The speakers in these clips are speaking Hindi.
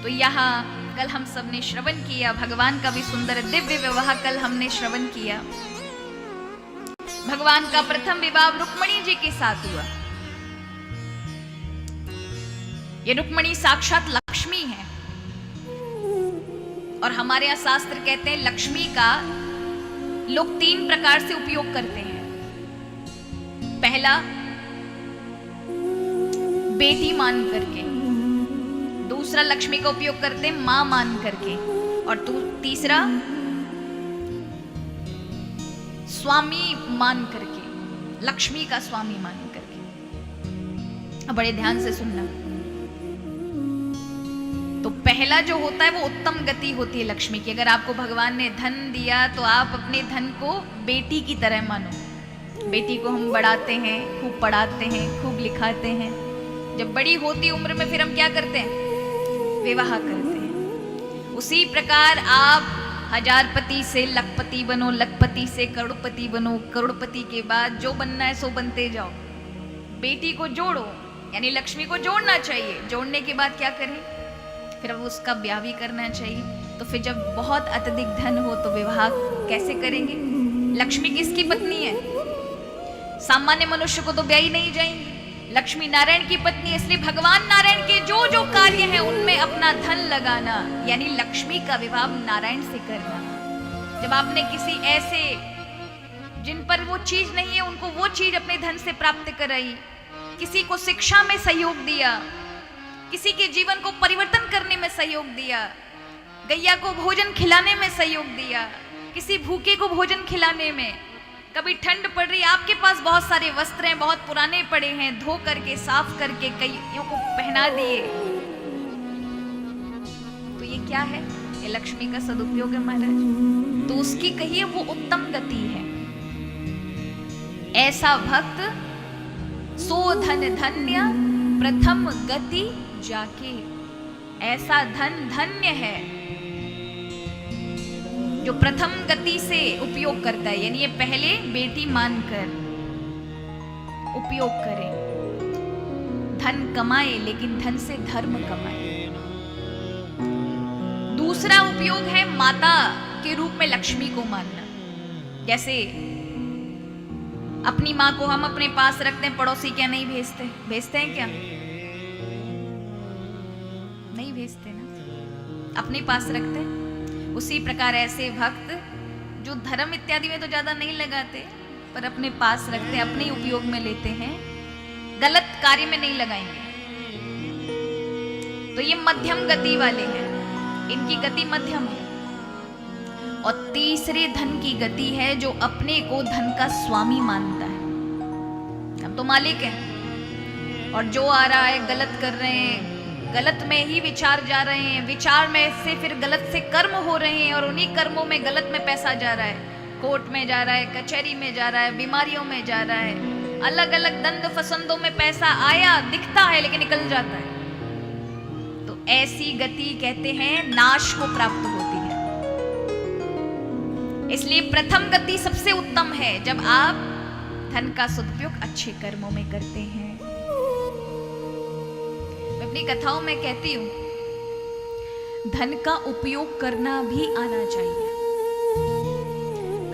तो यहाँ कल हम सब ने श्रवण किया भगवान का भी सुंदर दिव्य विवाह कल हमने श्रवण किया। भगवान का प्रथम विवाह रुक्मिणी जी के साथ हुआ। ये रुक्मिणी साक्षात लक्ष्मी है और हमारे यहाँ शास्त्र कहते हैं लक्ष्मी का लोग 3 प्रकार से उपयोग करते हैं। पहला, बेटी मान करके, दूसरा लक्ष्मी का उपयोग करते हैं मां मान करके, और तीसरा स्वामी मान करके, लक्ष्मी का स्वामी मान करके। बड़े ध्यान से सुनना। तो पहला जो होता है वो उत्तम गति होती है लक्ष्मी की। अगर आपको भगवान ने धन दिया तो आप अपने धन को बेटी की तरह मानो। बेटी को हम बढ़ाते हैं, खूब पढ़ाते हैं, खूब लिखाते हैं। जब बड़ी होती उम्र में फिर हम क्या करते हैं? विवाह करते हैं। उसी प्रकार आप हजारपति से लखपति बनो, लखपति से करोड़पति बनो, करोड़पति के बाद जो बनना है सो बनते जाओ। बेटी को जोड़ो, यानी लक्ष्मी को जोड़ना चाहिए। जोड़ने के बाद क्या करें? फिर अब उसका ब्याह भी करना चाहिए। तो फिर जब बहुत अत्यधिक धन हो तो विवाह कैसे करेंगे? लक्ष्मी किसकी पत्नी है? सामान्य मनुष्य को तो ब्याह ही नहीं जाएंगे। लक्ष्मी नारायण की पत्नी है, इसलिए भगवान नारायण के जो जो कार्य हैं उनमें अपना धन लगाना, यानी लक्ष्मी का विवाह नारायण से करना। जब आपने किसी ऐसे जिन पर वो चीज नहीं है उनको वो चीज अपने धन से प्राप्त कराई, किसी को शिक्षा में सहयोग दिया, किसी के जीवन को परिवर्तन करने में सहयोग दिया, गैया को भोजन खिलाने में सहयोग दिया, किसी भूखे को भोजन खिलाने में। कभी ठंड पड़ रही, आपके पास बहुत सारे वस्त्र हैं, बहुत पुराने पड़े हैं, धो करके साफ करके कईयों को पहना दिए, तो ये क्या है? ये लक्ष्मी का सदुपयोग है महाराज। तो उसकी कहिए वो उत्तम गति है। ऐसा भक्त सो धन धन्य प्रथम गति जाके। ऐसा धन धन्य है जो प्रथम गति से उपयोग करता है, यानी ये पहले बेटी मानकर उपयोग करे, धन कमाए लेकिन धन से धर्म कमाए। दूसरा उपयोग है माता के रूप में लक्ष्मी को मानना। जैसे अपनी माँ को हम अपने पास रखते हैं, पड़ोसी क्या नहीं भेजते? भेजते हैं क्या? नहीं भेजते ना, अपने पास रखते हैं। उसी प्रकार ऐसे भक्त जो धर्म इत्यादि में तो ज्यादा नहीं लगाते पर अपने पास रखते हैं, अपने उपयोग में लेते हैं, गलत कार्य में नहीं लगाएंगे, तो ये मध्यम गति वाले हैं, इनकी गति मध्यम है। और तीसरे धन की गति है जो अपने को धन का स्वामी मानता है। हम तो मालिक हैं और जो आ रहा है गलत कर रहे हैं, गलत में ही विचार जा रहे हैं, विचार में से फिर गलत से कर्म हो रहे हैं और उन्हीं कर्मों में गलत में पैसा जा रहा है, कोर्ट में जा रहा है, कचहरी में जा रहा है, बीमारियों में जा रहा है, अलग अलग दंड फसंदों में पैसा आया दिखता है लेकिन निकल जाता है। तो ऐसी गति कहते हैं नाश को प्राप्त होती है। इसलिए प्रथम गति सबसे उत्तम है जब आप धन का सदुपयोग अच्छे कर्मों में करते हैं। अपनी कथाओं में कहती हूं, धन का उपयोग करना भी आना चाहिए।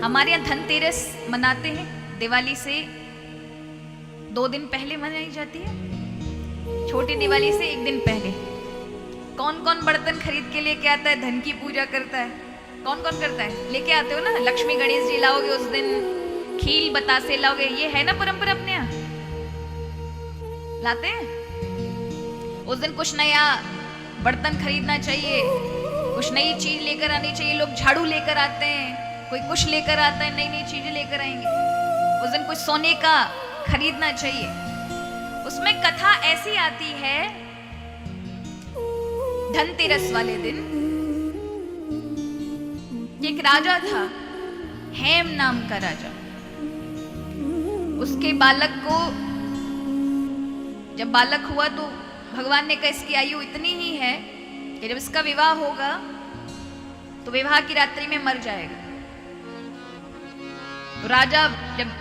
हमारे यहाँ धनतेरस मनाते हैं, दिवाली से 2 दिन पहले मनाई जाती है, छोटी दिवाली से 1 दिन पहले। कौन कौन बर्तन खरीद के लेके आता है, धन की पूजा करता है? कौन कौन करता है? लेके आते हो ना, लक्ष्मी गणेश जी लाओगे उस दिन, खील बतासे लाओगे, ये है ना परंपरा अपने यहाँ, लाते हैं। उस दिन कुछ नया बर्तन खरीदना चाहिए, कुछ नई चीज लेकर आनी चाहिए। लोग झाड़ू लेकर आते हैं, कोई कुछ लेकर आता है, नई नई चीजें लेकर आएंगे। उस दिन कुछ सोने का खरीदना चाहिए। उसमें कथा ऐसी आती है धनतेरस वाले दिन, एक राजा था, हेम नाम का राजा। उसके बालक को जब बालक हुआ तो भगवान ने कहा इसकी आयु इतनी ही है कि जब इसका विवाह होगा तो विवाह की रात्रि में मर जाएगा। तो राजा जब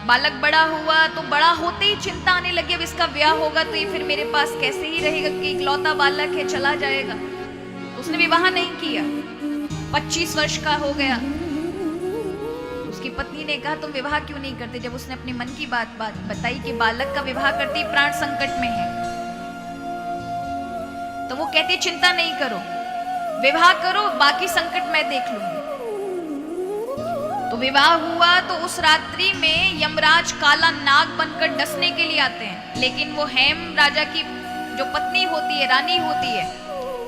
बालक बड़ा हुआ तो बड़ा होते ही चिंता आने लगी, अब इसका ब्याह होगा तो ये फिर मेरे पास कैसे ही रहेगा कि इकलौता बालक है, चला जाएगा। उसने विवाह नहीं किया, 25 वर्ष का हो गया। उसकी पत्नी ने कहा तुम विवाह क्यों नहीं करते? जब उसने अपने मन की बात बताई कि बालक का विवाह करते ही प्राण संकट में है, तो वो कहती चिंता नहीं करो, विवाह करो, बाकी संकट मैं देख लूंगी। तो विवाह हुआ तो उस रात्रि में यमराज काला नाग बनकर डसने के लिए आते हैं, लेकिन वो हेम राजा की जो पत्नी होती है, रानी होती है,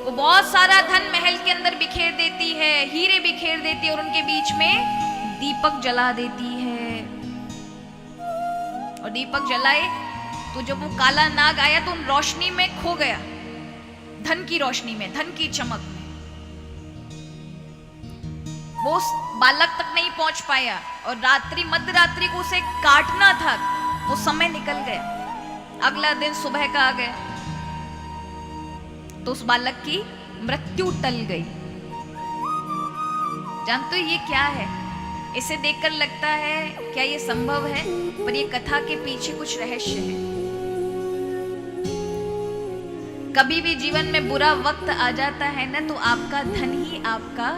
वो बहुत सारा धन महल के अंदर बिखेर देती है, हीरे बिखेर देती है और उनके बीच में दीपक जला देती है। और दीपक जलाए तो जब वो काला नाग आया तो उन रोशनी में खो गया, धन की रोशनी में, धन की चमक में। वो उस बालक तक नहीं पहुंच पाया और मध्य रात्रि को उसे काटना था, वो समय निकल गया। अगला दिन सुबह का आ गया तो उस बालक की मृत्यु टल गई। जानते हो ये क्या है? इसे देखकर लगता है क्या ये संभव है, पर ये कथा के पीछे कुछ रहस्य है। कभी भी जीवन में बुरा वक्त आ जाता है ना, तो आपका धन ही आपका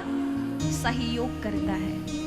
सहयोग करता है।